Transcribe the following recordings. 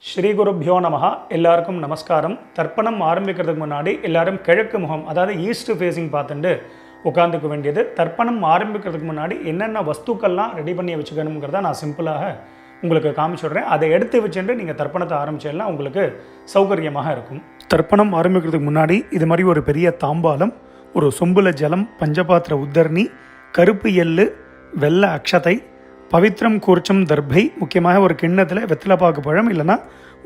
ஸ்ரீ குருப்யோ நமஹ. எல்லாருக்கும் நமஸ்காரம். தர்ப்பணம் ஆரம்பிக்கிறதுக்கு முன்னாடி எல்லாரும் கிழக்கு முகம், அதாவது ஈஸ்ட் ஃபேஸிங் பார்த்துட்டு உட்காந்துக்க வேண்டியது. தர்ப்பணம் ஆரம்பிக்கிறதுக்கு முன்னாடி என்னென்ன வஸ்துக்கள்லாம் ரெடி பண்ணி வச்சுக்கணுங்கிறத நான் சிம்பிளாக உங்களுக்கு காமிச்சுடுறேன். அதை எடுத்து வச்சுட்டு நீங்கள் தர்ப்பணத்தை ஆரம்பிச்சிடலாம், உங்களுக்கு சௌகரியமாக இருக்கும். தர்ப்பணம் ஆரம்பிக்கிறதுக்கு முன்னாடி இது மாதிரி ஒரு பெரிய தாம்பாலம், ஒரு சொம்புல ஜலம், பஞ்சபாத்திர உத்தரணி, கருப்பு எள்ளு, வெள்ளை அக்ஷதை, பவித்ரம் கூர்ச்சம் தர்பை, முக்கியமாக ஒரு கிண்ணத்தில் வெத்தலைப்பாக்கு பழம் இல்லைனா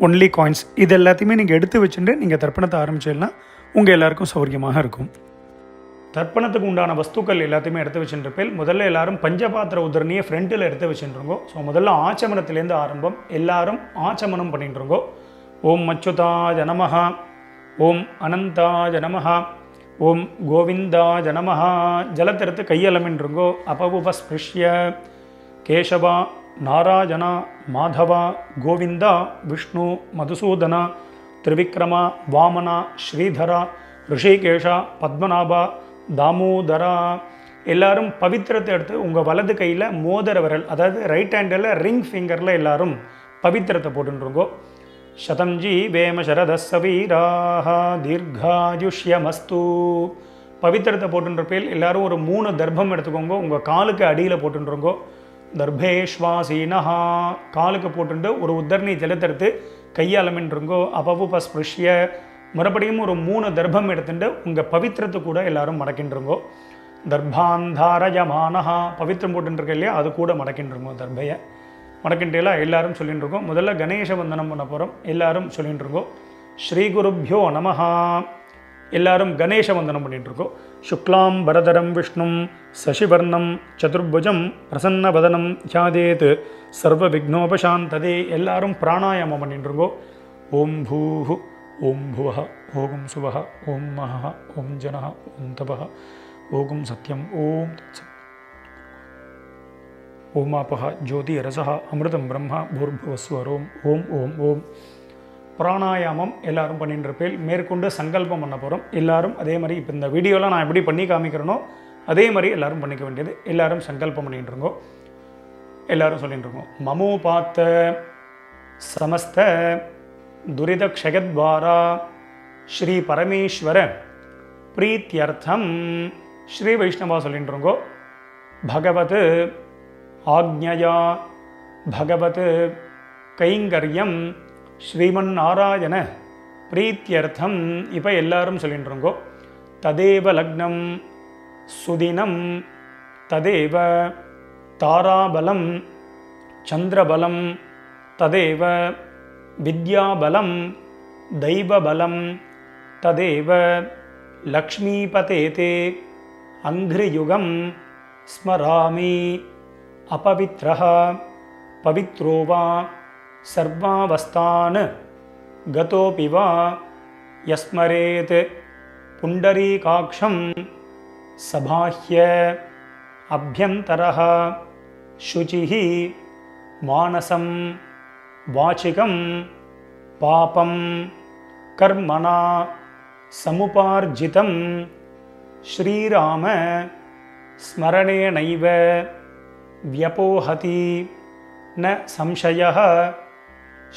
ஒன்லி காயின்ஸ், இது எல்லாத்தையுமே நீங்கள் எடுத்து வச்சுட்டு நீங்கள் தர்ப்பணத்தை ஆரம்பிச்சிடனா உங்கள் எல்லாருக்கும் சௌகரியமாக இருக்கும். தர்ப்பணத்துக்கு உண்டான வஸ்துக்கள் எல்லாத்தையுமே எடுத்து வச்சுருப்பேன். முதல்ல எல்லாரும் பஞ்சபாத்திர உதரணியை ஃப்ரண்ட்டில் எடுத்து வச்சுருங்கோ. ஸோ முதல்ல ஆச்சமனத்திலேருந்து ஆரம்பம். எல்லாரும் ஆச்சமனம் பண்ணிட்டுருங்கோ. ஓம் அச்சுதாய நமஹ, ஓம் அனந்தாய நமஹ, ஓம் கோவிந்தாய நமஹ. ஜலத்தெடுத்து கையலமின்றுங்கோ. அபவுபஸ்பிருஷ்ய கேசவா, நாராயணா, மாதவா, கோவிந்தா, விஷ்ணு, மதுசூதனா, திரிவிக்ரமா, வாமனா, ஸ்ரீதரா, ரிஷிகேஷா, பத்மநாபா, தாமோதரா. எல்லாரும் பவித்திரத்தை எடுத்து உங்கள் வலது கையில் மோதிர விரல், அதாவது ரைட் ஹேண்டில் ரிங் ஃபிங்கரில் எல்லாரும் பவித்திரத்தை போட்டுருங்கோ. சதம்ஜி வேம சரதஸ்ஸ வீராஹ தீர்காயுஷ்யமஸ்து. பவித்திரத்தை போட்டுருப்பேல் எல்லாரும் ஒரு 3 தர்ப்பம் எடுத்துக்கோங்க. உங்கள் காலுக்கு அடியில் போட்டுருங்கோ. தர்பேஷ்வாசீனஹா, காலுக்கு போட்டுட்டு ஒரு உத்தரணி ஜலத்தெடுத்து கையாலமின்றுங்கோ. அபவுபஸ்பிருஷ்ய, மறுபடியும் ஒரு 3 தர்ப்பம் எடுத்துட்டு உங்கள் பவித்திரத்தை கூட எல்லாரும் மடக்கின்றுங்கோ. தர்பாந்தாரயமானஹா, பவித்திரம் போட்டுருக்க இல்லையா, அது கூட மடக்கின்றுங்கோ. தர்பையை மடக்கின்றேலாம் எல்லாரும் சொல்லிட்டு இருக்கோம். முதல்ல கணேச வந்தனம் பண்ண போகிறோம். எல்லாரும் சொல்லிட்டு இருக்கோம். ஸ்ரீ குருப்யோ நமஹா. எல்லாரும் கணேச வந்தனம் பண்ணிட்டுருக்கோம். சுக்லாம் பரதரம் விஷ்ணும் சசிவர்ணம் சதுர்புஜம் பிரசன்னவதனம் தியாதேத் சர்வ விக்னோபசாந்ததே. எல்லாரும் பிராணாயாமம் பண்ணிட்டுருக்கோ. ஓம் பூஹு, ஓம் புவஹ, ஓம் சுவஹ, ஓம் மஹ, ஓம் ஜனஹ, ஓம் தபஹ, ஓம் சத்யம், ஓம் தத்சத், ஓமாபஹ ஜோதி ரசஹ அமிர்தம் பிரம்மா பூர்புவஸ்வரோம். ஓம் ஓம் ஓம். பிராணாயாமம் எல்லாரும் பண்ணிட்டுருப்பேன். மேற்கொண்டு சங்கல்பம் பண்ண போகிறோம். எல்லாரும் அதே மாதிரி இப்போ இந்த வீடியோவில் நான் எப்படி பண்ணி காமிக்கிறேனோ அதே மாதிரி எல்லாரும் பண்ணிக்க வேண்டியது. எல்லாரும் சங்கல்பம் பண்ணிட்டுருங்கோ. எல்லாரும் சொல்லிட்டுருக்கோம். மமோபாத்த சமஸ்த துரித க்ஷயத்வாரா ஸ்ரீ பரமேஸ்வர பிரீத்தியர்த்தம். ஸ்ரீ வைஷ்ணவா சொல்லிட்டுருங்கோ. பகவத் ஆக்ஞயா பகவத் கைங்கரியம் ஸ்ரீமன் நாராயண பிரீத்தியர்த்தம். இப்போ எல்லாரும் சொல்லிட்டுருங்கோ. ததேவ லக்னம் சுதினம் ததேவ தாராபலம் சந்திரபலம் ததேவ வித்யாபலம் தெய்வபலம் ததேவ லக்ஷ்மீபதேதே அங்கிரியுகம் ஸ்மராமி. அபவித்ரஹ பவித்ரோ வா சர்வாவஸ்தான் கதோபி வா யஸ்மரேத் புண்டரீகாக்ஷம் சபாஹ்ய அப்யந்தரஹ சுசிஹி மானசம் வாசிகம் பாபம் கர்மணா சமுபார்ஜிதம் ஸ்ரீராம ஸ்மரணேனைவ வ்யபோஹதி ந சம்சயः.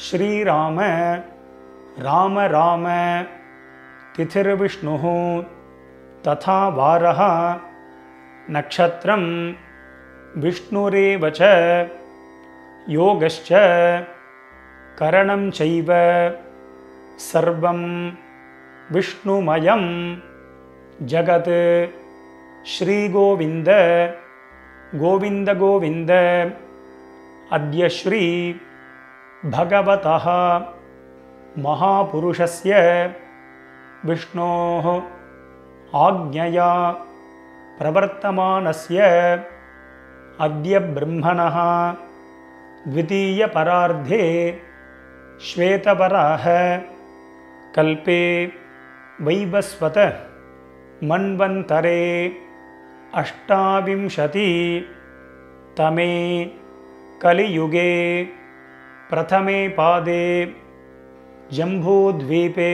ஸ்ரீராம ராம ராம திதிர்விஷ்ணுः ததா வாரः நக்ஷத்ரம் விஷ்ணுரேவ ச யோகஸ்ச கரணம் சைவ சர்வம் விஷ்ணுமயம் ஜகத். ஸ்ரீகோவிந்த கோவிந்த கோவிந்த. அத்ய ஸ்ரீ பகவதः மகாபுருஷஸ்ய விஷ்ணோः ஆக்ஞயா பிரவர்த்தமானஸ்ய அத்ய பிரம்மணः த்விதீய பரார்த்தே ஸ்வேதவராஹ கல்பே வைவஸ்வத மன்வந்தரே அஷ்டாவிம்சதி தமே கலியுகே பிரதமே பாதே ஜம்பூத்வீபே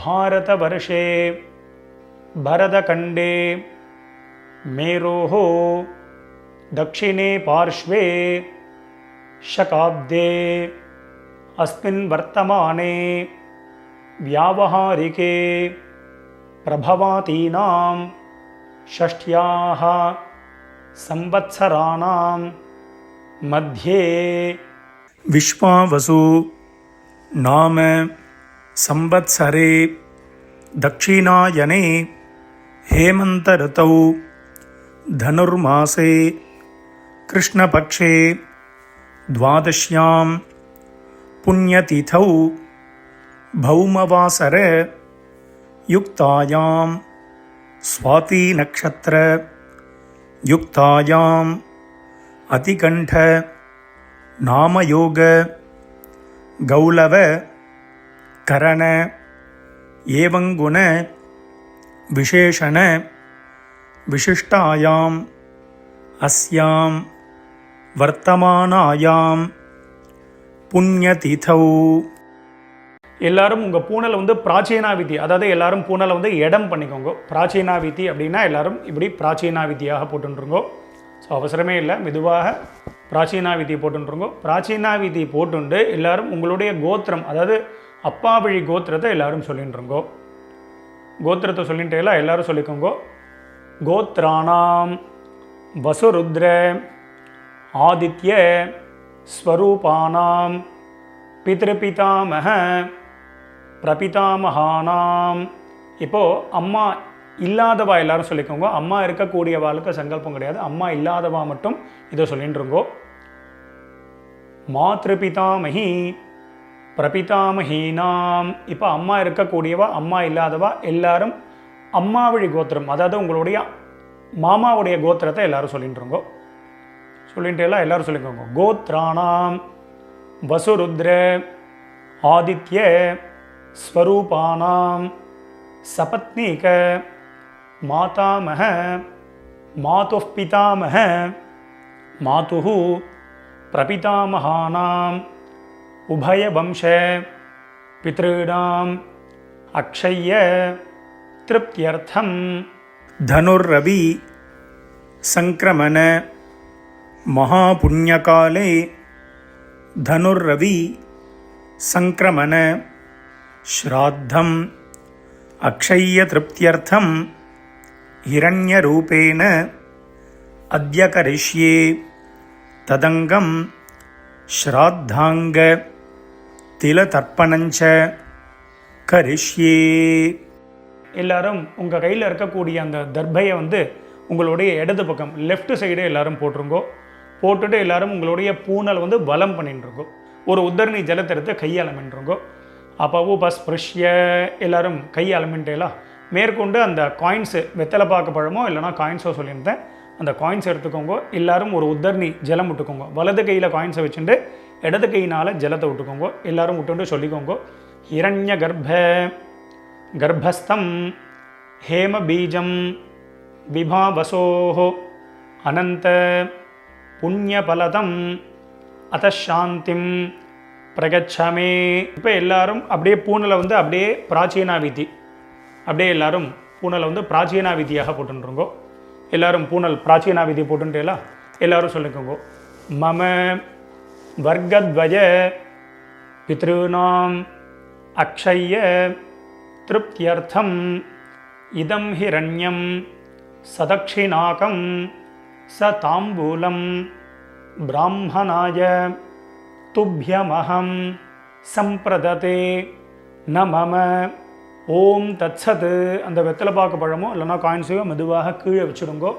பாரதவர்ஷே பரதகண்டே மேரோः दक्षिणे पार्श्वे शकाब्दे अस्मिन् वर्तमाने व्यावहारिके प्रभवातीनां षष्ट्याः संवत्सराणां मध्ये विश्वावसु नाम संवत्सरे दक्षिणायने हेमंत ऋतौ धनुर्मासे कृष्णपक्षे द्वादश्यां पुण्यतिथौ भौमवासर युक्तायां स्वाति नक्षत्र युक्तायां अतिकंठ नामयोग गौलव करण एवं गुण विशेषण विशिष्टायां अस्यां वर्तमानायां पुण्यतिथौ. எல்லாரும் உங்கள் பூனலை வந்து பிராச்சீனாவிதி, அதாவது எல்லாரும் பூனலை வந்து இடம் பண்ணிக்கோங்க. பிராச்சீனாவிதி அப்படின்னா எல்லாரும் இப்படி பிராச்சீனாவிதியாக போட்டுருங்கோ. ஸோ அவசரமே இல்லை, மெதுவாக பிராச்சீனாவிதி போட்டுருங்கோ. பிராச்சீனாவிதி போட்டுண்டு எல்லாரும் உங்களுடைய கோத்திரம், அதாவது அப்பா வழி கோத்திரத்தை எல்லாரும் சொல்லிட்டுருங்கோ. கோத்திரத்தை சொல்லிட்டேலாம் எல்லாரும் சொல்லிக்கோங்க. கோத்ராணாம் வசுருத்ர ஆதித்ய ஸ்வரூபானாம் பித்ருபிதாமக பிரபிதாமகானாம். இப்போது அம்மா இல்லாதவா எல்லாரும் சொல்லிக்கோங்க. அம்மா இருக்கக்கூடியவாளுக்கு சங்கல்பம் கிடையாது, அம்மா இல்லாதவா மட்டும் இதை சொல்லிட்டுருங்கோ. மாத்ருபிதாமகி பிரபிதாமகீனாம். இப்போ அம்மா இருக்கக்கூடியவா அம்மா இல்லாதவா எல்லாரும் அம்மா வழி கோத்திரம், அதாவது உங்களுடைய மாமாவுடைய கோத்திரத்தை எல்லாரும் சொல்லிட்டுருங்கோ. சொல்லிட்டு எல்லாம் எல்லாரும் சொல்லிக்கோங்க. கோத்ராணாம் வசுருத்ர ஆதித்ய ஸ்வரூபானாம் சபத்னீக மாதாமக மாதுः பிதாமக மாதுः பிரபிதாமகானாம் உபயவம்ச பித்ருணாம் அக்ஷய்ய திருப்தியர்த்தம் தனுர்ரவி சங்கிரமண महापुण्यकाले धनुर्रवि संक्रमण श्राद्धम अक्षय्य तृप्त्यर्थम हिरण्यरूपेण अद्य करिष्ये तदंगम श्राद्धांग तिलतर्पणञ्च करिष्ये. எல்லாரும் உங்கள் கையில் இருக்கக்கூடிய அந்த தர்பையை வந்து உங்களுடைய இடது பக்கம் லெஃப்ட் சைடு எல்லாரும் போட்டுருங்கோ. போட்டுட்டு எல்லாரும் உங்களுடைய பூனல் வந்து வலம் பண்ணிட்டுருங்கோ. ஒரு உத்தரணி ஜலத்தை எடுத்து கையாளமின்றுங்கோ. அப்போ பஸ்பிருஷ்ய எல்லாரும் கையாளமின்ட்டேலாம் மேற்கொண்டு அந்த காயின்ஸு வெத்தலை பார்க்க பழமோ இல்லைனா காயின்ஸோ சொல்லியிருந்தேன், அந்த காயின்ஸ் எடுத்துக்கோங்க. எல்லாரும் ஒரு உத்தரணி ஜலம் விட்டுக்கோங்க. வலது கையில் காயின்ஸை வச்சுட்டு இடது கையினால் ஜலத்தை விட்டுக்கோங்க. எல்லாரும் விட்டுட்டு சொல்லிக்கோங்க. ஹிரண்ய கர்ப்பஸ்தம் ஹேம பீஜம் விபாவசோः அனந்த புண்ணியபலதம் அதசாந்திம் பிரகச்சமே. இப்போ எல்லாரும் அப்படியே பூனலை வந்து அப்படியே பிராச்சீனாவிதி, அப்படியே எல்லாரும் பூனலை வந்து பிராச்சீனாவிதியாக போட்டுருங்கோ. எல்லாரும் பூனல் பிராச்சீனாவிதி போட்டுட்டேலாம் எல்லாரும் சொல்லிக்கோங்க. மம வர்க்கத்வய பித்ருணாம் அக்ஷய்ய திருப்தியர்த்தம் இதம் ஹிரண்யம் சதக்ஷிணாகம் ச தாம்பூலம் பிராமணாய துப்யமஹம் சம்பிரததே ந மம. ஓம் தத்சத். அந்த வெத்தலை பாக்கு பழமோ இல்லைனா காயின்ஸையோ மெதுவாக கீழே வச்சுடுங்கோ.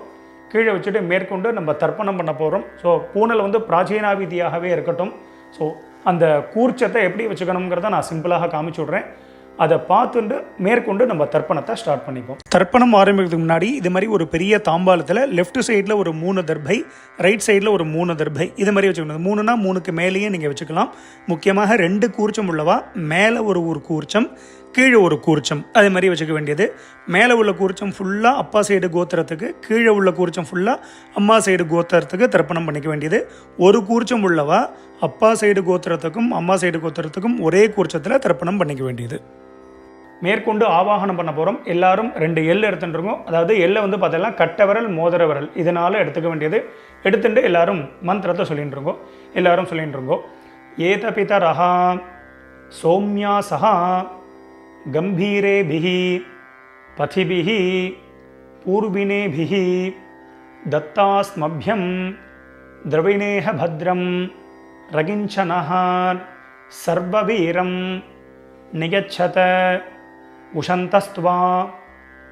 கீழே வச்சுட்டு மேற்கொண்டு நம்ம தர்ப்பணம் பண்ண போகிறோம். ஸோ பூனல் வந்து பிராச்சீனாவிதியாகவே இருக்கட்டும். ஸோ அந்த கூர்ச்சத்தை எப்படி வச்சுக்கணுங்கிறத நான் சிம்பிளாக காமிச்சு விட்றேன். அதை பார்த்துட்டு மேற்கொண்டு நம்ம தர்ப்பணத்தை ஸ்டார்ட் பண்ணிப்போம். தர்ப்பணம் ஆரம்பிக்கிறதுக்கு முன்னாடி இது மாதிரி ஒரு பெரிய தாம்பாலத்தில் லெஃப்ட் சைடில் ஒரு 3 தர்பை, ரைட் சைடில் ஒரு 3 தர்பை, இது மாதிரி வச்சுக்கணும். 3னா 3க்கு மேலேயே நீங்கள் வச்சுக்கலாம். முக்கியமாக 2 கூர்ச்சம் உள்ளவா மேலே ஒரு கூர்ச்சம், கீழே ஒரு கூர்ச்சம், அதே மாதிரி வச்சுக்க வேண்டியது. மேலே உள்ள கூர்ச்சம் ஃபுல்லாக அப்பா சைடு கோத்திரத்துக்கு, கீழே உள்ள கூர்ச்சம் ஃபுல்லாக அம்மா சைடு கோத்திரத்துக்கு தர்ப்பணம் பண்ணிக்க வேண்டியது. ஒரு கூர்ச்சம் உள்ளவா அப்பா சைடு கோத்திரத்துக்கும் அம்மா சைடு கோத்திரத்துக்கும் ஒரே கூர்ச்சத்தில் தர்ப்பணம் பண்ணிக்க வேண்டியது. மேற்கொண்டு ஆவாகனம் பண்ண போகிறோம். எல்லாரும் 2 எள் எடுத்துட்டுருக்கோம். அதாவது எள்ளை வந்து பார்த்தீங்கன்னா கட்டை விரல் மோதிர விரல் இதனால் எடுத்துக்க வேண்டியது. எடுத்துட்டு எல்லாரும் மந்திரத்தை சொல்லிட்டு இருக்கோம். எல்லாரும் சொல்லிட்டு இருக்கோம். ஏதபிதரஹ சௌம்யாசஹ கம்பீரேபிஹி பதிபிஹி பூர்வினேபிஹி தத்தாஸ்மப்யம் திரவிணேஹ பத்ரம் ரகிஞ்சனஹ சர்வவீரம் நிகச்சத உஷந்தஸ்த்வா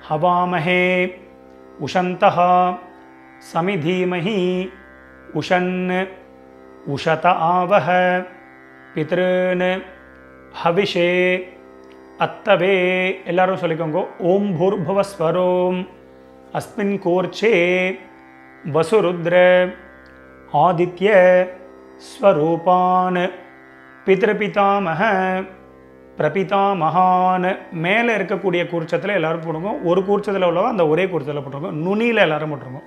ஹவாமஹே உஷந்தஹ சமிதீமஹி உஷன் உஷத ஆவஹ பித்ருன் ஹவிஷே அத்தவே. எல்லாரும் சொல்லிக்கோங்க. ஓம் பூர்புவஸ்வரோம் அஸ்மின் கோர்ச்சே வசுருத்ர ஆதித்ய ஸ்வரூபான் பித்ருபிதாமஹ பிரபிதாமகான். மேலே இருக்கக்கூடிய கூர்ச்சத்தில் எல்லாரும் போடுங்க. ஒரு கூர்ச்சத்தில் உள்ளவா அந்த ஒரே கூர்ச்சத்தில் போட்டுருங்க. நுனியில் எல்லாரும் போட்டுருங்க.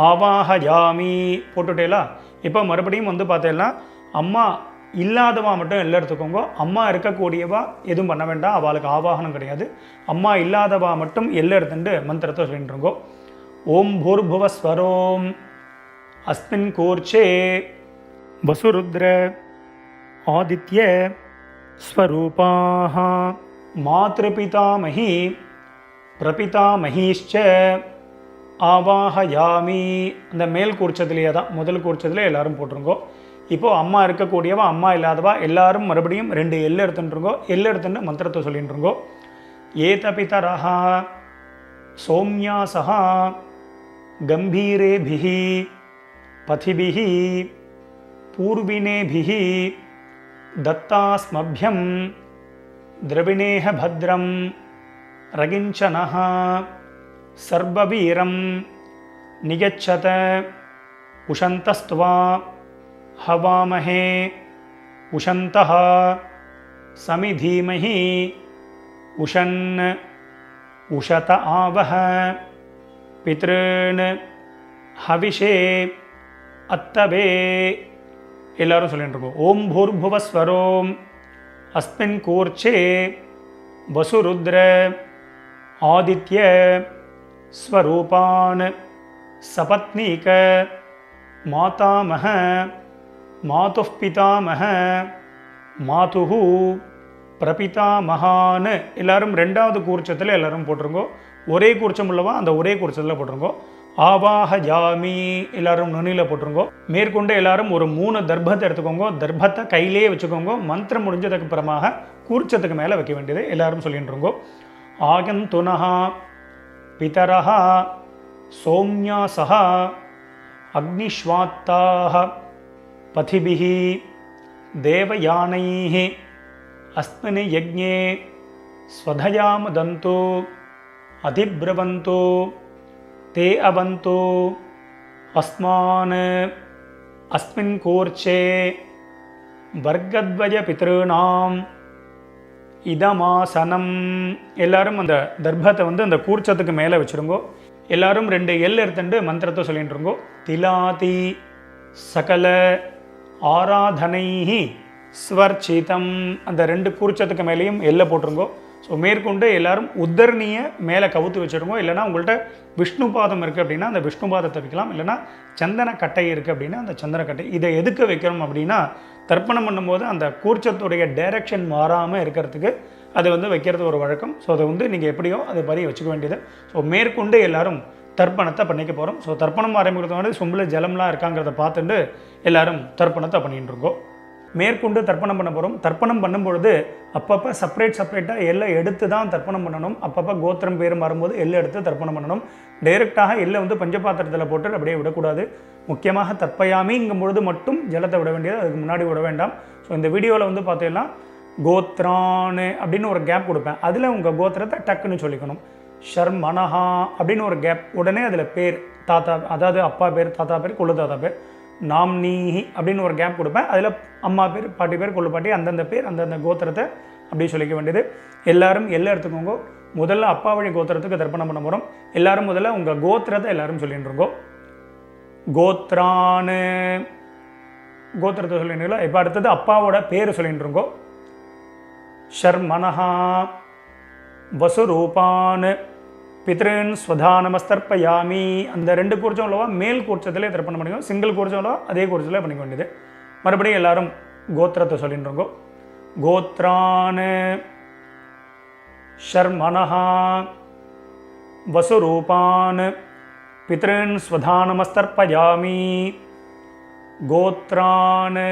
ஆவாஹயாமி போட்டுட்டேலா. இப்போ மறுபடியும் வந்து பார்த்தேன்னா அம்மா இல்லாதவா மட்டும் எல்லாம் எடுத்துக்கோங்க. அம்மா இருக்கக்கூடியவா எதுவும் பண்ண வேண்டாம், அவளுக்கு ஆவாகனம் கிடையாது. அம்மா இல்லாதவா மட்டும் எல்லாம் எடுத்துட்டு மந்திரத்தை சொல்லிட்டுருங்கோ. ஓம் பூர்புவஸ்வரோம் அஸ்மின் கூர்ச்சே வசுருத்ர ஆதித்ய ஸ்வரூபாஹ மாத்ருபிதாமஹி பிரபிதாமஹீஷ்ச ஆவாஹயாமி. அந்த மேல் கூர்ச்சத்திலேயே தான், முதல் கூர்ச்சத்திலே எல்லாரும் போட்டுருங்கோ. இப்போது அம்மா இருக்கக்கூடியவா அம்மா இல்லாதவா எல்லாரும் மறுபடியும் 2 எல் எடுத்துட்டுருங்கோ. எல் எடுத்துட்டு மந்திரத்தை சொல்லிட்டுருங்கோ. ஏதபிதரஹ சௌம்யாசஹ கம்பீரேபிஹி பதிபிஹி பூர்வினேபிஹி தத்தாஸ்மப்யம் திரவிணேஹ பத்ரம் ரகிஞ்சனஹ சர்வவீரம் நிகச்சத உஷந்தஸ்த்வா ஹவாமஹே உஷந்தஹ சமிதீமஹி உஷன் உஷத ஆவஹ பித்ருன் ஹவிஷே அத்தவே. எல்லாரும் சொல்லிட்டு இருக்கோம். ஓம் பூர்புவஸ்வரோம் அஸ்மின் கூர்ச்சே வசுருத்ர ஆதித்ய ஸ்வரூபான் சபத்னீக மாதாமஹ மாதுஃ பிதாமஹ மாதுஹு பிரபிதாமகான். எல்லாரும் 2வது கூர்ச்சத்தில் எல்லாரும் போட்டிருங்கோ. ஒரே கூர்ச்சம் உள்ளவா அந்த ஒரே கூர்ச்சத்தில் போட்டிருங்கோ. ஆவாஹயாமி எல்லாரும் நுனியில் போட்டிருங்கோ. மேற்கொண்டு எல்லாரும் ஒரு 3 தர்பத்தை எடுத்துக்கோங்க. தர்பத்தை கையிலேயே வச்சுக்கோங்க. மந்திரம் முடிஞ்சதுக்கு அப்புறமாக கூர்ச்சத்துக்கு மேலே வைக்க வேண்டியது எல்லாரும் சொல்லிட்டுருங்கோ. ஆகந்துனஹ பிதரஹ சௌம்யாசஹ அக்னிஷ்வாத்தாஹ பதிபிஹி தேவயானைஹ அஸ்மின் யஜ்ஞே ஸ்வதயாமதந்து அதிப்ரவந்து தே அவந்து அஸ்மான் அஸ்மின் கூர்ச்சே வர்க்கத்வய பித்ருணாம் இதமாசனம். எல்லாரும் அந்த தர்பத்தை வந்து அந்த கூர்ச்சத்துக்கு மேலே வச்சுருங்கோ. எல்லாரும் 2 எல் எடுத்துட்டு மந்திரத்தை சொல்லிட்டு இருங்கோ. திலாதி சகல ஆராதனைஹி ஸ்வர்ச்சிதம். அந்த 2 கூர்ச்சத்துக்கு மேலேயும் எல்லை போட்டுருங்கோ. ஸோ மேற்கொண்டு எல்லாரும் உத்தரணியை மேலே கவுத்து வச்சுருங்கோ. இல்லைனா உங்கள்கிட்ட விஷ்ணு பாதம் இருக்குது அப்படின்னா அந்த விஷ்ணு பாதத்தை வைக்கலாம். இல்லைனா சந்தன கட்டை இருக்குது அப்படின்னா அந்த சந்தன கட்டை. இதை எதுக்கு வைக்கிறோம் அப்படின்னா தர்ப்பணம் பண்ணும்போது அந்த கூர்ச்சத்துடைய டைரக்ஷன் மாறாமல் இருக்கிறதுக்கு அது வந்து வைக்கிறது ஒரு வழக்கம். ஸோ அதை வந்து நீங்கள் எப்படியோ அதை பதிய வச்சுக்க வேண்டியது. ஸோ மேற்கொண்டு எல்லாரும் தர்ப்பணத்தை பண்ணிக்க போகிறோம். ஸோ தர்ப்பணம் ஆரம்பிக்கிறது வந்து சொம்பில் ஜலம்லாம் இருக்காங்கிறத பார்த்துட்டு எல்லாரும் தர்ப்பணத்தை பண்ணிட்டு இருக்கோம். மேற்கொண்டு தர்ப்பணம் பண்ண போகிறோம். தர்ப்பணம் பண்ணும்பொழுது அப்பப்போ செப்பரேட்டாக எல்லை எடுத்து தான் தர்ப்பணம் பண்ணணும். அப்பப்போ கோத்திரம் பேரும் வரும்போது எல்லை எடுத்து தர்ப்பணம் பண்ணணும். டைரெக்டாக எல்லை வந்து பஞ்சபாத்திரத்தில் போட்டு அப்படியே விடக்கூடாது. முக்கியமாக தர்ப்பயாமிங்கும் பொழுது மட்டும் ஜலத்தை விட வேண்டியது, அதுக்கு முன்னாடி விட வேண்டாம். ஸோ இந்த வீடியோவில் வந்து பார்த்தீங்கன்னா கோத்ரான்னு அப்படின்னு ஒரு கேப் கொடுப்பேன். அதில் உங்கள் கோத்திரத்தை டக்குன்னு சொல்லிக்கணும். ஷர்மனஹா அப்படின்னு ஒரு கேப், உடனே அதில் பேர் தாத்தா, அதாவது அப்பா பேர், தாத்தா பேர், கொள்ளு தாத்தா பேர். நாம்னீஹி அப்படின்னு ஒரு கேப் கொடுப்பேன். அதில் அம்மா பேர், பாட்டி பேர், கொள்ளு பாட்டி, அந்தந்த பேர், அந்தந்த கோத்திரத்தை அப்படி சொல்லிக்க வேண்டியது. எல்லாரும் எல்லாம் எடுத்துக்கோங்க. முதல்ல அப்பா வழி கோத்திரத்துக்கு தர்ப்பணம் பண்ண போகிறோம். எல்லாரும் முதல்ல உங்கள் கோத்திரத்தை எல்லாரும் சொல்லிட்டு இருக்கோம். கோத்ரான்னு கோத்திரத்தை சொல்லிட்டுங்களா. இப்போ அடுத்தது அப்பாவோட பேர் சொல்லிட்டு இருக்கோம். ஷர்மனஹா வசுரூபான் பித்ருன் ஸ்வதானமஸ்தர்ப்பயாமி. அந்த 2 கூர்ச்சம் உள்ளவா மேல் கூர்ச்சத்திலே தர்ப்பணம் பண்ணிக்கோ. சிங்கிள் கூர்ச்சம் உள்ளவா அதே கூர்ச்சத்தில் பண்ணிக்க வேண்டியது. மறுபடியும் எல்லாரும் கோத்திரத்தை சொல்லிட்டுருங்கோ. கோத்ரான் ஷர்மணஹ வசுரூபான் பித்ருன் ஸ்வதானமஸ்தர்ப்பயாமி. கோத்ரான்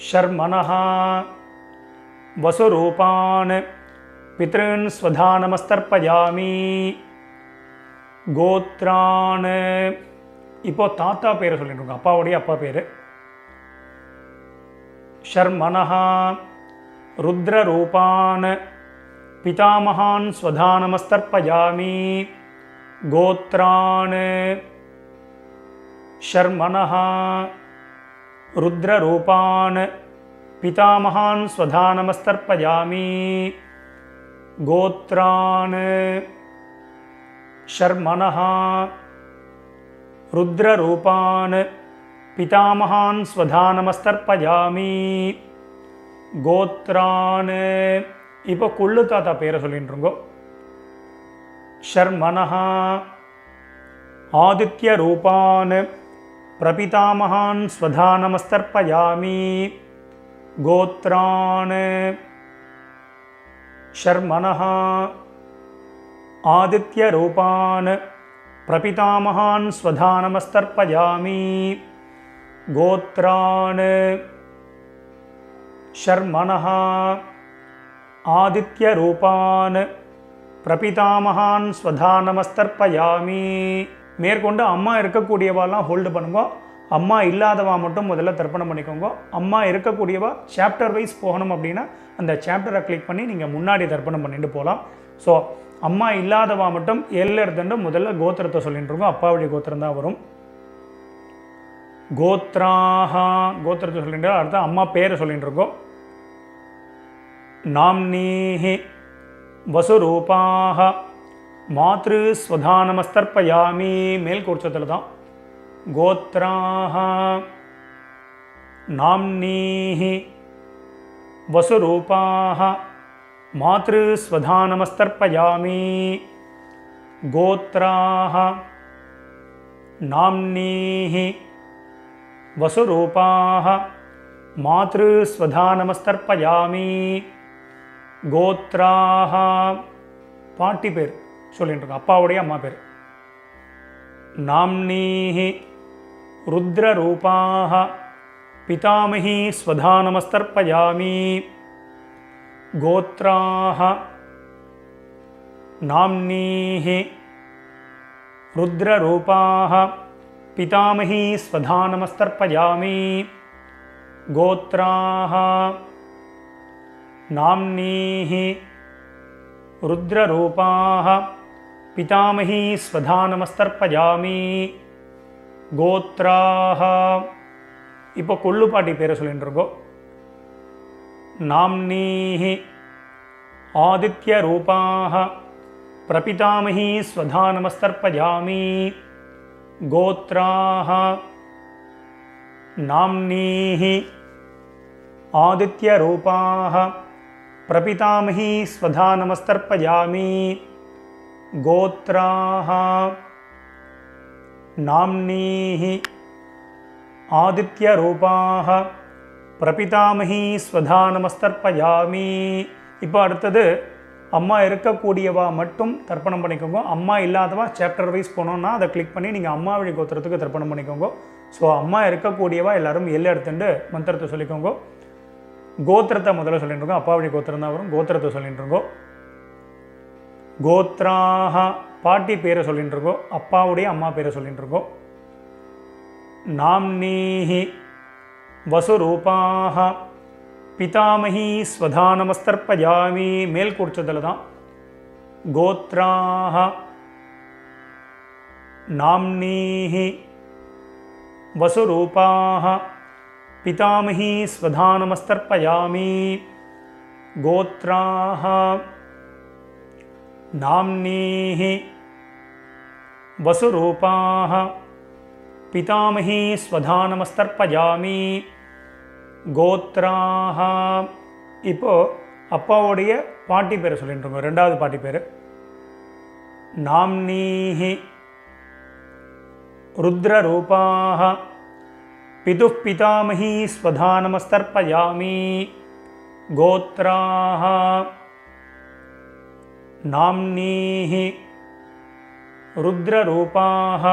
ஷர்மணஹ வசுரூபான் பித்ருன் ஸ்வதானமஸ்தர்ப்பயாமி. கோத்ரான் இப்போ தாத்தா பேரை சொல்லிட்டுருங்க, அப்பாவுடைய அப்பா பேர். ஷர்மணஹ ருத்ரரூபான் பிதாமகான் ஸ்வதானமஸ்தர்ப்பயாமி. கோத்ரான் ஷர்மணஹ ருத்ரரூபான் பிதாமகான் ஸ்வதானமஸ்தர்ப்பயாமி. கோத்ரான் ஷர்மணஹ ருத்ரரூபான் பிதாமகான் ஸ்வதானமஸ்தர்ப்பயாமி. கோத்ரான் இப்போ குள்ளு தாத்தா பேரை சொல்லிட்டுருங்கோ. ஷர்மணஹ ஆதித்ய ரூபான் பிரபிதாமகான் ஸ்வதானமஸ்தர்ப்பயாமி. கோத்ரான் ஷர்மணஹ ஆதித்ய ரூபான் பிரபிதாமகான் ஸ்வதானமஸ்தர்ப்பயாமி. கோத்ரான் ஷர்மணஹ ஆதித்ய ரூபான் பிரபிதாமகான் ஸ்வதானமஸ்தர்ப்பயாமி. மேற்கொண்டு அம்மா இருக்கக்கூடியவாலாம் ஹோல்டு பண்ணுங்க, அம்மா இல்லாதவா மட்டும் முதல்ல தர்ப்பணம் பண்ணிக்கோங்க. அம்மா இருக்கக்கூடியவா சாப்டர் வைஸ் போகணும் அப்படின்னா அந்த சாப்டரை கிளிக் பண்ணி நீங்கள் முன்னாடி தர்ப்பணம் பண்ணிட்டு போகலாம். ஸோ அம்மா இல்லாதவா மட்டும் எல்ல இருந்துட்டு முதல்ல கோத்திரத்தை சொல்லிட்டு இருக்கோம். அப்பாவுடைய கோத்திரம் தான் வரும். கோத்ராஹா கோத்திரத்தை சொல்லிட்டு அடுத்த அம்மா பேரை சொல்லிட்டு இருக்கோம். நாம்னீஹி வசுரூபாஹ மாத்ரு ஸ்வதானமஸ்தர்ப்பயாமி. மேல் கோட்சத்தில் தான். கோத்ராஹ நாம்னீஹி வசுரூபாஹ மாத்ரு ஸ்வதானமஸ்தர்ப்பயாமி. கோத்ராஹ நாம்னீஹி வசுரூபாஹ மாத்ரு ஸ்வதானமஸ்தர்ப்பயாமி. கோத்ராஹ பாட்டி பேர் சொல்லிட்டு இருக்கோம், அப்பாவுடைய அம்மா பேர். நாம்னீஹி ருத்ரரூபாஹ பிதாமகி ஸ்வதானமஸ்தர்ப்பயாமி. கோத்ராஹ நாம்னீஹி ருத்ரரூபாஹ பிதாமகி ஸ்வதானமஸ்தர்ப்பயாமி. கோத்ராஹ நாம்னீஹி ருத்ரரூபாஹ பிதாமகி ஸ்வதானமஸ்தர்ப்பயாமி. கோத்ராஹ இப்போ கொள்ளுப்பாட்டி பேரை சொல்லிட்டு இருக்கோம். நாம்னீஹி ஆதித்ய ரூபாஹ பிரபிதாமகி ஸ்வதானமஸ்தர்ப்பயாமி. கோத்ராஹ நாம்னீஹி ஆதித்ய ரூபாஹ பிரபிதாமகி ஸ்வதானமஸ்தர்ப்பயாமி. கோத்ராஹ நாம்னீஹி ஆதித்ய ரூபாஹ பிரபிதாமகி ஸ்வதானமஸ்தர்ப்பயாமி. இப்போ அடுத்தது அம்மா இருக்கக்கூடியவா மட்டும் தர்ப்பணம் பண்ணிக்கோங்க. அம்மா இல்லாதவா சாப்டர் வைஸ் போனோன்னா அதை கிளிக் பண்ணி நீங்கள் அம்மா வழி கோத்திரத்துக்கு தர்ப்பணம் பண்ணிக்கோங்க. ஸோ அம்மா இருக்கக்கூடியவா எல்லாரும் எல்லை எடுத்துட்டு மந்திரத்தை சொல்லிக்கோங்க. கோத்திரத்தை முதல்ல சொல்லிட்டு இருக்கோம், அப்பா வழி கோத்திரம் தான் வரும். கோத்திரத்தை சொல்லிட்டு இருக்கோம். கோத்ராஹ பாட்டி பேரை சொல்லிட்டு இருக்கோம், அப்பாவுடைய அம்மா பேரை சொல்லிட்டு இருக்கோம். நாம்னீஹி வசுரூபாஹ பிதாமகி ஸ்வதானமஸ்தர்ப்பயாமி. மேல் குறிச்சதில் தான். கோத்ராஹ நாம்னீஹி வசுரூபாஹ பிதாமகி ஸ்வதானமஸ்தர்ப்பயாமி. கோத்ராஹ நாம்னீஹி வசுரூபாஹ பிதாமகி ஸ்வதானமஸ்தர்ப்பயாமி. கோத்ராஹ இப்போ அப்பாவுடைய பாட்டி பேரை சொல்லிட்டு இருக்கோம். ரெண்டாவது பாட்டி பேர். நாம்னீஹி ருத்ரரூபாஹ पितुः पितामही स्वधा नमस्तर्पयामि गोत्राः नाम्नीः रुद्ररूपाः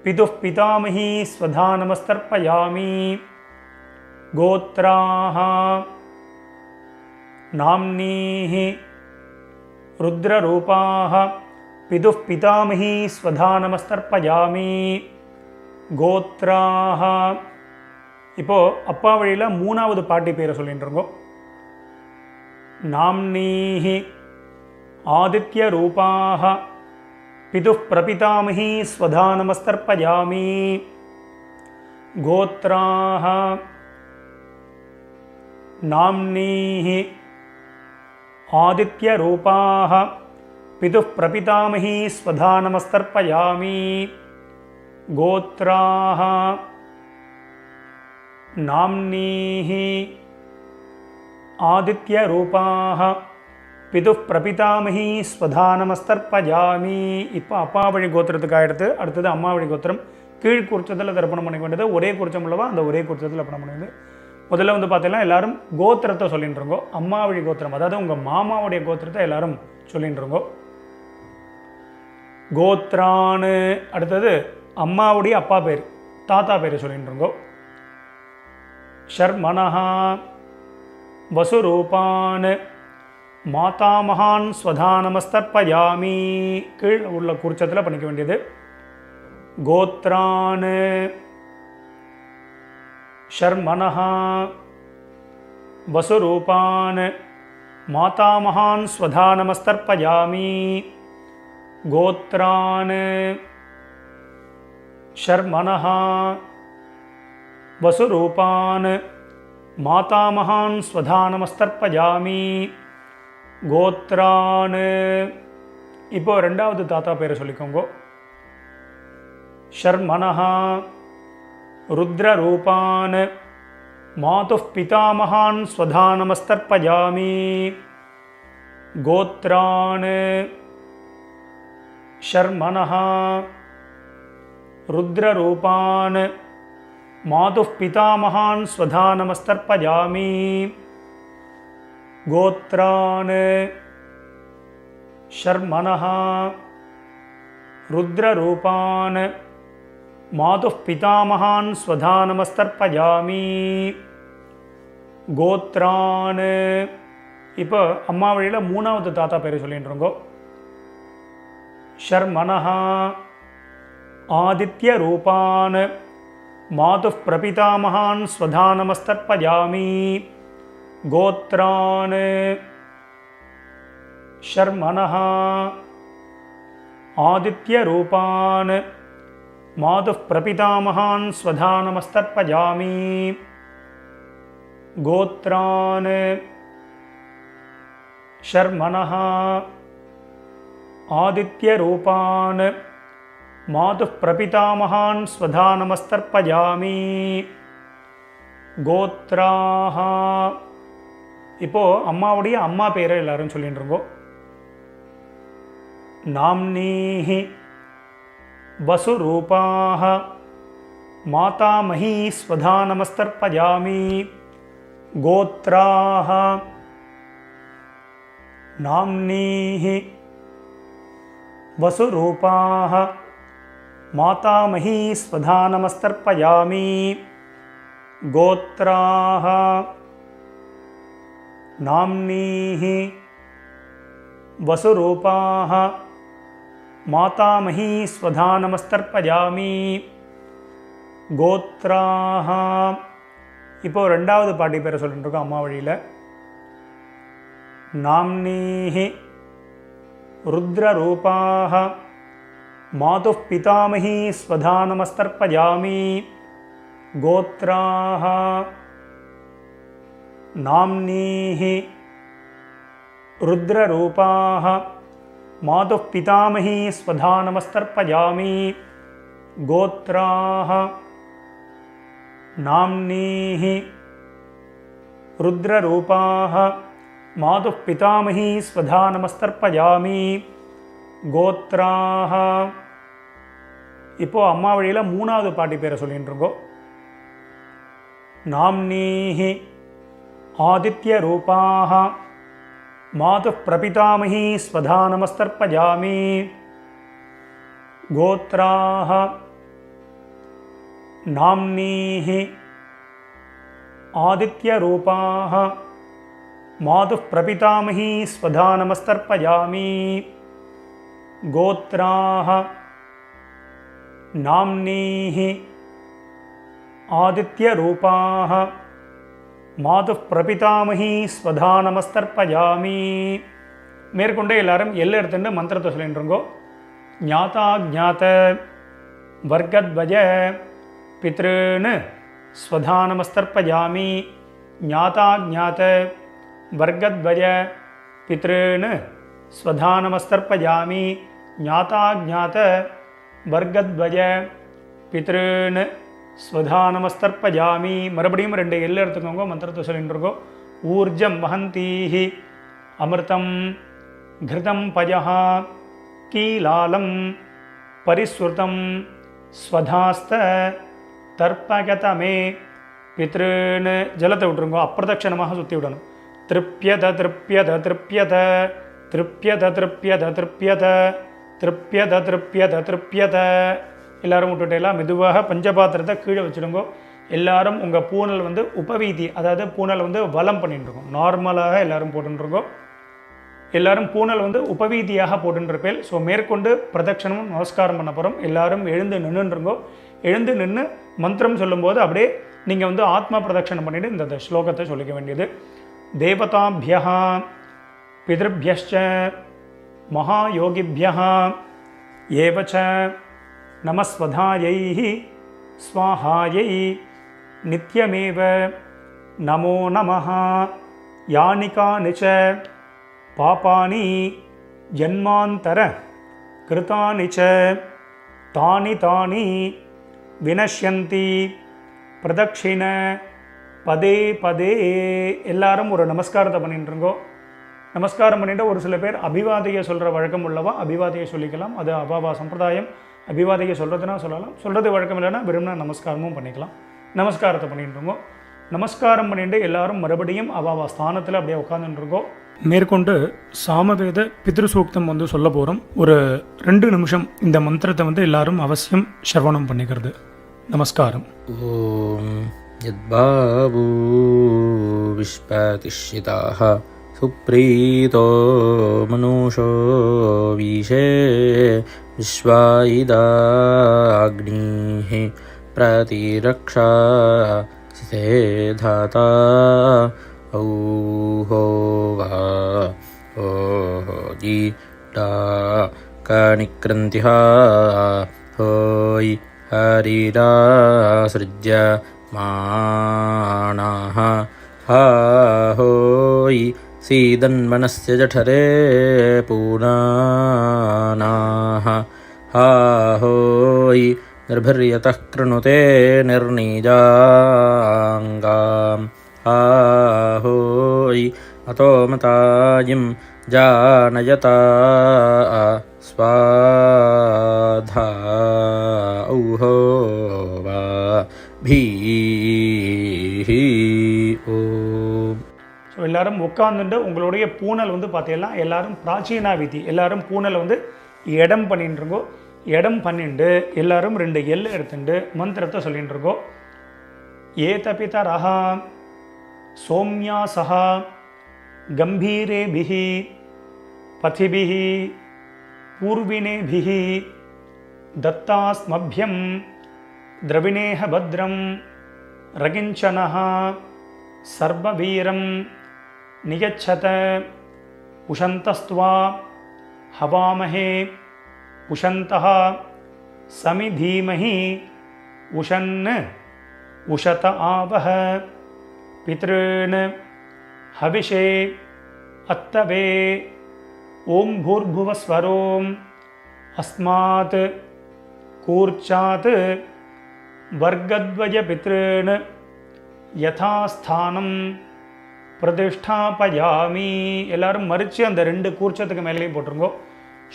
पितुः पितामही स्वधा नमस्तर्पयामि गोत्राः नाम्नीः रुद्ररूपाः पितुः पितामही स्वधा नमस्तर्पयामि गोत्राः இப்போ அப்பா வழியில் மூணாவது பாட்டி பேரை சொல்லிட்டு இருக்கோம். நாம்னீஹி ஆதித்ய ரூபாः பிதுः பிரபிதாமஹி ஸ்வதா நமஸ்தர்ப்பயாமி கோத்ராः நாம்னீஹி ஆதித்ய ரூபாः பிதுः பிரபிதாமஹி ஸ்வதா நமஸ்தர்ப்பயாமி கோத்ராः நாம்னீஹி ஆதித்ய ரூபாः பிதுः பிரபிதாமஹி ஸ்வதா நமஸ்தர்ப்பயாமி. இப்போ அப்பா வழி கோத்திரத்துக்கு ஆகிடுது. அடுத்தது அம்மா வழி கோத்திரம். கீழ் குறிச்சத்தில் தர்ப்பணம் பண்ணிக்க வேண்டியது. ஒரே குறிச்சம் உள்ளவா அந்த ஒரே குறிச்சத்தில் தர்ப்பணம் பண்ணுது. முதல்ல வந்து பார்த்தீங்கன்னா எல்லாரும் கோத்திரத்தை சொல்லிட்டு இருக்கோம். அம்மா வழி கோத்திரம், அதாவது உங்கள் மாமாவுடைய கோத்திரத்தை எல்லாரும் சொல்லிட்டு இருக்கோம். கோத்ரான்னு அடுத்தது அம்மாவுடைய அப்பா பேர் தாத்தா பேர் சொல்லிட்டு இருக்கோம். ஷர்மனஹா வசுரூபான் மாதாமகான் ஸ்வதா நமஸ்தர்ப்பயாமி. கீழ் உள்ள குறிச்சத்தில் பண்ணிக்க வேண்டியது. கோத்ரான் ஷர்மனஹா வசுரூபான் மாதாமகான் ஸ்வதா நமஸ்தர்ப்பயாமி கோத்ரான் ஷர்மனஹா வசுரூபான் மாதாமகான் ஸ்வதா நமஸ்தர்ப்பயாமி கோத்ரான். இப்போ ரெண்டாவது தாத்தா பேரை சொல்லிக்கோங்க. ஷர்மனஹா ருத்ரரூபான் மாதுः பிதாமகான் ஸ்வதா நமஸ்தர்ப்பயாமி கோத்ரான் ஷர்மனஹா ருத்ரரூபான் மாதுः பிதாமகான் ஸ்வதா நமஸ்தர்ப்பயாமி கோத்ரான் ஷர்மனஹா ருத்ரரூபான் மாதுः பிதாமகான் ஸ்வதா நமஸ்தர்ப்பயாமி கோத்ரான். இப்போ அம்மா வழியில் மூணாவது தாத்தா பேர் சொல்லிட்டு இருக்கோம். ஷர்மனஹா ஆதித்ய ரூபான் மாதுः பிரபிதாமகான் ஸ்வதா நமஸ்தர்ப்பயாமி கோத்ரான் ஷர்மனஹா ஆதித்ய ரூபான் மாதுः பிரபிதாமகான் ஸ்வதா நமஸ்தர்ப்பயாமி கோத்ரான் ஷர்மனஹா ஆதித்ய ரூபான் மாதுः பிரபிதாமகான் ஸ்வதா நமஸ்தர்ப்பயாமி கோத்ராः. இப்போ அம்மாவுடைய அம்மா பேரை எல்லாரும் சொல்லிட்டு இருக்கோம். நாம்னீஹி வசுரூபாः மாதாமஹி ஸ்வதா நமஸ்தர்ப்பயாமி கோத்ராः நாம்னீஹி வசுரூபாः மாதாமஹி ஸ்வதா நமஸ்தர்ப்பயாமி கோத்ராः நாம்னீஹி வசுரூபாः மாதாமஹி ஸ்வதா நமஸ்தர்ப்பயாமி கோத்ராः. இப்போ ரெண்டாவது பாட்டி பேரை சொல்லிட்டு இருக்கோம் அம்மா வழியில். நாம்னீஹி ருத்ரரூபாः மாதுः பிதாமஹி ஸ்வதா நமஸ்தர்ப்பயாமி கோத்ராः நாம்னீஹி ருத்ரரூபாः மாதுः பிதாமஹி ஸ்வதா நமஸ்தர்ப்பயாமி கோத்ராः நாம்னீஹி ருத்ரரூபாः மாதுः பிதாமஹி ஸ்வதா நமஸ்தர்ப்பயாமி கோத்ராः. இப்போ அம்மா வழியில் மூணாவது பாட்டி பேரை சொல்லிட்டு இருக்கோம். நாம்னீஹி ஆதித்யரூபாः மாதுः பிரபிதாமகி ஸ்வதா நமஸ்தர்ப்பயாமி கோத்ராः நாம்னீஹி ஆதித்யரூபாः மாதுः பிரபிதாமகி ஸ்வதா நமஸ்தர்ப்பயாமி கோத்ராः நாம்னீஹி ஆதித்யரூபாः மாதுः பிரபிதாமகி ஸ்வதா நமஸ்தர்ப்பயாமி. மேற்கொண்டு எல்லாரும் எல்லை எடுத்துட்டு மந்திரத்தை சொல்லிட்டுருங்கோ. ஞாதா ஜாத வர்க்கத்வஜ பித்ருன்னு ஸ்வதா நமஸ்தர்ப்பயாமி. ஞாதா ஜாத வர்க்கத்வஜ பித்ருன்னு ஸ்வதா நமஸ்தர்ப்பயாமி. ஞாதா ஜாத வர்க்கத்வஜ பித்ருன்னு ஸ்வதா நமஸ்தர்ப்பயாமி. மறுபடியும் 2 எல்லை எடுத்துக்கோங்க. மந்திரத்தை சொல்லிட்டு இருக்கோம். ஊர்ஜம் வஹந்தீஹி அமிர்தம் கிருதம் பஜஹ கீலாலம் பரிஸ்ருதம் ஸ்வதாஸ்த தர்ப்பகதமே பித்ருன்னு ஜலத்தை விட்டுருங்கோ. அப்பிரதட்சணமாக சுற்றி விடணும். திருப்யத திருப்யத திருப்யத திருப்யத திருப்யத திருப்யத திருப்யத திருப்யத திருப்யத. எல்லாரும் விட்டுட்டேலாம் மெதுவாக பஞ்சபாத்திரத்தை கீழே வச்சுடுங்கோ. எல்லாரும் உங்கள் பூனல் வந்து உபவீதி, அதாவது பூனல் வந்து வலம் பண்ணிட்டுருக்கோம். நார்மலாக எல்லாரும் போட்டுருக்கோம். எல்லாரும் பூனல் வந்து உபவீதியாக போட்டுருப்பேன். ஸோ மேற்கொண்டு பிரதட்சணமும் நமஸ்காரம் பண்ண போகிறோம். எல்லாரும் எழுந்து நின்றுருங்கோ. எழுந்து நின்று மந்திரம் சொல்லும்போது அப்படியே நீங்கள் வந்து ஆத்மா பிரதட்சணம் பண்ணிவிட்டு இந்த ஸ்லோகத்தை சொல்லிக்க வேண்டியது. தேவதாபியா பிதృभ्यश्च மகாயோகிभ्यः ஏவச்ச நமஸ்வதாயை ஸ்வாஹாயை நித்யமேவ நமோ நமः. யானி கானி ச பாபானி ஜன்மாந்தர கிருதானி ச தானி தானி வினஷ்யந்தி பிரதட்சிண பதே பதே. எல்லாரும் ஒரு நமஸ்காரத்தை பண்ணிட்டுருங்கோ. நமஸ்காரம் பண்ணிட்டு ஒரு சில பேர் அபிவாதையை சொல்கிற வழக்கம் உள்ளவா அபிவாதையை சொல்லிக்கலாம். அது அபாவா சம்பிரதாயம். அபிவாதையை சொல்கிறதுனா சொல்லலாம், சொல்கிறது வழக்கம் இல்லைன்னா விரும்பினா நமஸ்காரமும் பண்ணிக்கலாம். நமஸ்காரத்தை பண்ணிட்டுருங்கோ. நமஸ்காரம் பண்ணிட்டு எல்லாரும் மறுபடியும் அபாவா ஸ்தானத்தில் அப்படியே உட்காந்துட்டுருக்கோம். மேற்கொண்டு சாமவேத பித்ருசூக்தம் வந்து சொல்ல போகிறோம். ஒரு 2 நிமிஷம் இந்த மந்திரத்தை வந்து எல்லாரும் அவசியம் ஸ்ரவணம் பண்ணிக்கிறது. நமஸ்காரம். ஓம் யத்பாவூ விஸ்வதிஷ்யிதாஹ சுப்ரீதோ மனுஷோ வீஷே விஸ்வாயிதாக்னிஹி பிரதிரக்ஷா சிதே தாதா ஔஹோ வா ஓஹோ ஜி டா கனிக்ரந்திஹா ஹோய் ஹரிடா ஸ்ருஜ்ய மாணாஹ ஹோய் சீதன்மனஸ்ய ஜఠரே பூனானாஹ ஹோய் நிர்பர்யதः க்ருணுதே நிர்ணீஜாங்காம் ஹோய் அதோ மதாயிம் ஜானயதா ஸ்வாதா ஔஹோ வா பீஹி ஓம். ஸோ எல்லாரும் உட்காந்துட்டு உங்களுடைய பூனல் வந்து பார்த்தீங்கன்னா எல்லாரும் பிராச்சீனா விதி, எல்லாரும் பூனலை வந்து இடம் பண்ணிட்டுருங்கோ. இடம் பண்ணிட்டு எல்லாரும் 2 எல்லை எடுத்துட்டு மந்திரத்தை சொல்லிட்டு இருக்கோம். ஏதபிதரஹ சோம்யாசஹ கம்பீரேபிஹி பதிபிஹி பூர்வினேபிஹி தத்தாஸ்மப்யம் திரவிணேஹ பத்ரம் ரகிஞ்சனஹ சர்வவீரம் நியச்சத உஷந்தஸ்த்வா ஹவாமஹே உஷந்தஹ சமிதீமஹி உஷன் உஷத ஆவஹ பித்ருன் ஹவிஷே அத்தவே ஓம் பூர்புவஸ்வரோம் அஸ்மாத் கூர்ச்சாத் வர்க்கத்வய பித்ருன் யதாஸ்தானம் பிரதிஷ்டாபயாமி. எல்லாரும் மறித்து அந்த 2 கூர்ச்சத்துக்கு மேலேயும் போட்டுருங்கோ.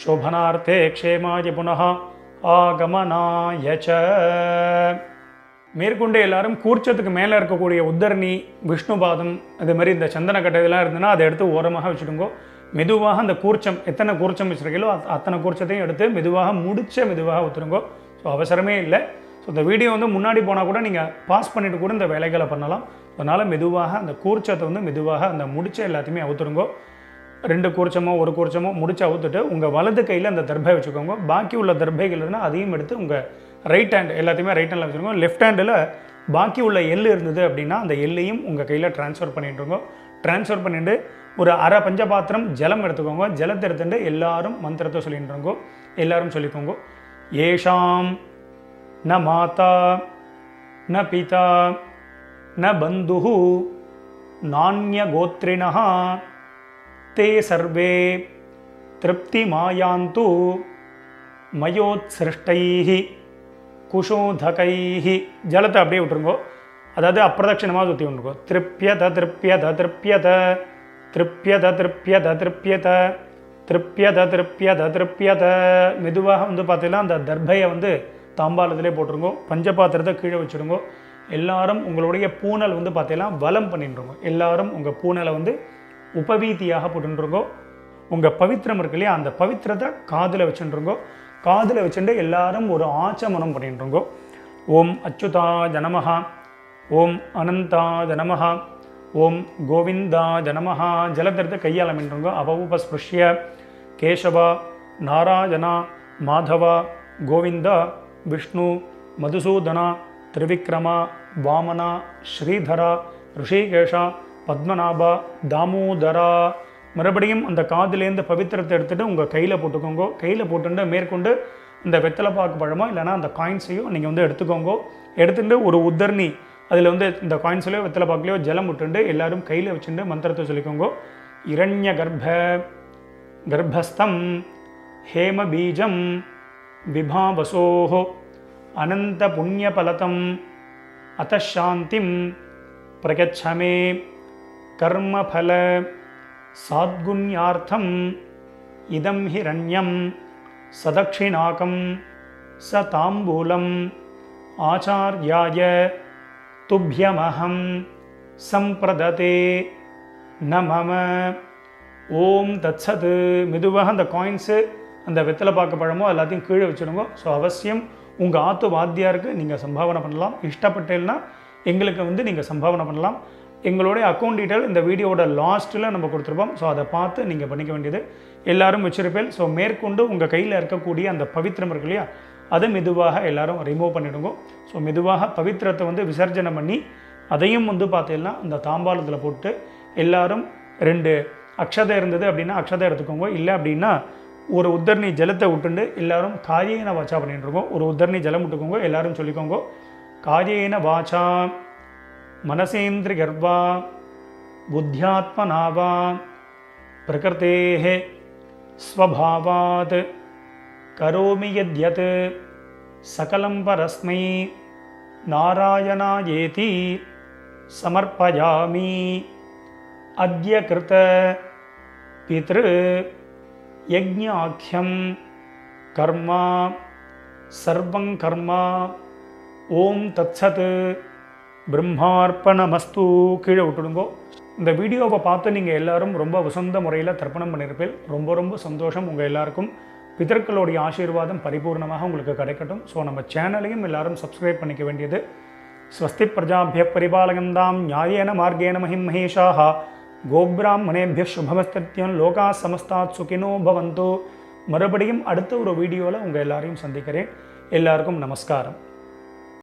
சோபனார்த்தே க்ஷேமாய புனः ஆகமனாய ச. மேற்கொண்டு எல்லாரும் கூர்ச்சத்துக்கு மேலே இருக்கக்கூடிய உத்தரணி, விஷ்ணுபாதம், அது மாதிரி இந்த சந்தனக்கட்டை இதெல்லாம் இருந்ததுன்னா அதை எடுத்து ஓரமாக வச்சுடுங்கோ. மெதுவாக அந்த கூர்ச்சம், எத்தனை கூர்ச்சம் வச்சுருக்கீங்களோ அத்தனை கூர்ச்சத்தையும் எடுத்து மெதுவாக மெதுவாக ஊற்றுருங்கோ. ஸோ அவசரமே இல்லை. ஸோ இந்த வீடியோ வந்து முன்னாடி போனால் கூட நீங்கள் பாஸ் பண்ணிவிட்டு கூட இந்த வேலைகளை பண்ணலாம். அதனால் மெதுவாக அந்த கூர்ச்சத்தை வந்து மெதுவாக அந்த முடிச்ச எல்லாத்தையுமே அவுத்துருங்கோ. 2 கூர்ச்சமோ 1 கூர்ச்சமோ முடிச்சு அவுத்துட்டு உங்கள் வலது கையில் அந்த தர்பை வச்சுக்கோங்க. பாக்கி உள்ள தர்பைகள் இருந்தால் அதையும் எடுத்து உங்கள் ரைட் ஹேண்ட் எல்லாத்தையுமே ரைட் ஹேண்டில் வச்சுருக்கோம். லெஃப்ட் ஹேண்டில் பாக்கி உள்ள எள் இருந்தது அப்படின்னா அந்த எள்ளையும் உங்கள் கையில் ட்ரான்ஸ்ஃபர் பண்ணிட்டுருங்க. ட்ரான்ஸ்ஃபர் பண்ணிட்டு ஒரு அரை பஞ்சபாத்திரம் ஜலம் எடுத்துக்கோங்க. ஜலத்தை எடுத்துட்டு எல்லாரும் மந்திரத்தை சொல்லிட்டுருங்கோ. எல்லாரும் சொல்லிக்கோங்க. ஏஷாம் ந மாதா ந பிதா ந பந்துஹு நான்ய கோத்ரிணஹ தே சர்வே திருப்தி மாயாந்து மயோத்சிருஷ்டைஹி குஷோதகைஹி. ஜலத்தை அப்படியே விட்டுருங்கோ. அதாவது அப்பிரதட்சிணமாக சுற்றி விட்டுருங்கோ. திருப்யத திருப்யத திருப்யத திருப்யத திருப்யத திருப்யத திருப்யத திருப்யத திருப்யத. மெதுவாக வந்து பார்த்தீங்கன்னா அந்த தர்பையை வந்து தாம்பாளத்திலே போட்டுருங்கோ. பஞ்சபாத்திரத்தை கீழே வச்சுருங்கோ. எல்லாரும் உங்களுடைய பூனல் வந்து பார்த்தீங்கன்னா வலம் பண்ணிட்டுருங்கோ. எல்லாரும் உங்கள் பூனலை வந்து உபவீதியாக போட்டுருங்கோ. உங்கள் பவித்திரம் இருக்கு இல்லையா, அந்த பவித்திரத்தை காதில் வச்சுருங்கோ. காதில் வச்சுட்டு எல்லாரும் ஒரு ஆச்சமனம் பண்ணிட்டுருங்கோ. ஓம் அச்சுதாய நமஹ, ஓம் அனந்தாய நமஹ, ஓம் கோவிந்தாய நமஹ. ஜலத்திரத்தை கையால் மின்றுங்கோ. அபவுபஸ்பிருஷ்ய கேசவா நாராயணா மாதவா கோவிந்தா விஷ்ணு மதுசூதனா திரிவிக்ரமா வாமனா ஸ்ரீதரா ரிஷிகேஷா பத்மநாபா தாமோதரா. மறுபடியும் அந்த காதிலேருந்து பவித்திரத்தை எடுத்துகிட்டு உங்கள் கையில் போட்டுக்கோங்க. கையில் போட்டுட்டு மேற்கொண்டு இந்த வெத்தலைப்பாக்கு பழமோ இல்லைனா அந்த காயின்ஸையோ நீங்கள் வந்து எடுத்துக்கோங்க. எடுத்துகிட்டு ஒரு உத்தரணி அதில் வந்து இந்த காயின்ஸ்லையோ வெத்தலைப்பாக்குலையோ ஜலம் விட்டுண்டு எல்லாரும் கையில் வச்சுட்டு மந்திரத்தை சொல்லிக்கோங்க. இரண்ய கர்ப்பஸ்தம் ஹேம பீஜம் விபாவசோஹோ அனந்த புண்ணியபலதம் அத்தசாந்திம் பிரகச்சமே கர்மபல சாத்குண்யார்த்தம் இதம் ஹிரண்யம் சதக்ஷிணாகம் ச தாம்பூலம் ஆச்சார்யாய துப்யமஹம் சம்பிரததே நமம. ஓம் தத்சத். மெதுவாக அந்த காயின்ஸு அந்த வெத்தலைப்பாக்கு பழமோ எல்லாத்தையும் கீழே வச்சுடுங்க. ஸோ அவசியம் உங்கள் ஆத்து வாத்தியாருக்கு நீங்கள் சம்பாவனை பண்ணலாம். இஷ்டப்பட்டேன்னா எங்களுக்கு வந்து நீங்கள் சம்பாவனை பண்ணலாம். எங்களுடைய அக்கௌண்ட் டீட்டெயில் இந்த வீடியோட லாஸ்ட்டில் நம்ம கொடுத்துருப்போம். ஸோ அதை பார்த்து நீங்கள் பண்ணிக்க வேண்டியது. எல்லோரும் வச்சிருப்பேன். ஸோ மேற்கொண்டு உங்கள் கையில் இருக்கக்கூடிய அந்த பவித்திரம் இருக்கு இல்லையா, அதை மெதுவாக எல்லோரும் ரிமூவ் பண்ணிவிடுங்க. ஸோ மெதுவாக பவித்திரத்தை வந்து விசர்ஜனம் பண்ணி அதையும் வந்து பார்த்தீங்கன்னா அந்த தாம்பாளத்தில் போட்டு எல்லாரும் 2 அக்ஷதை இருந்தது அப்படின்னா அக்ஷதை எடுத்துக்கோங்க. இல்லை அப்படின்னா ஒரு உத்தரணி ஜலத்தை விட்டுண்டு எல்லாரும் காயேன வாச்சா பண்ணிட்டு இருக்கோம். ஒரு உத்தரணி ஜலம் விட்டுக்கோங்க. எல்லாரும் சொல்லிக்கோங்க. காயேன வாச்சா மனசேந்திர கர்வா புத்தியாத்மனாவா பிரகிருதேஹ ஸ்வபாவாத் கரோமி யத்யத் சகலம் பரஸ்மை நாராயணாயேதி சமர்ப்பயாமி. அத்ய கிருத பித்ரு யஜ்ஞாக்யம் கர்மா சர்வங் கர்மா. ஓம் தத்சத் பிரம்மார்ப்பணமஸ்து. கீழே விட்டுடுங்கோ. இந்த வீடியோவை பார்த்து நீங்கள் எல்லாரும் ரொம்ப வசந்த முறையில் தர்ப்பணம் பண்ணியிருப்பேன். ரொம்ப ரொம்ப சந்தோஷம். உங்கள் எல்லாருக்கும் பிதர்களுடைய ஆசீர்வாதம் பரிபூர்ணமாக உங்களுக்கு கிடைக்கட்டும். ஸோ நம்ம சேனலையும் எல்லாரும் சப்ஸ்கிரைப் பண்ணிக்க வேண்டியது. ஸ்வஸ்தி பிரஜாபிய பரிபாலகந்தாம் நியாயேன மார்கேன மஹிம் மகேஷாஹ கோப்ராஹ்மணேபிய சுபமஸ்தித்யம் லோகா சமஸ்தாத் சுகினோ பவந்து. மறுபடியும் அடுத்த ஒரு வீடியோவில் உங்கள் எல்லாரையும் சந்திக்கிறேன். எல்லாருக்கும் நமஸ்காரம்.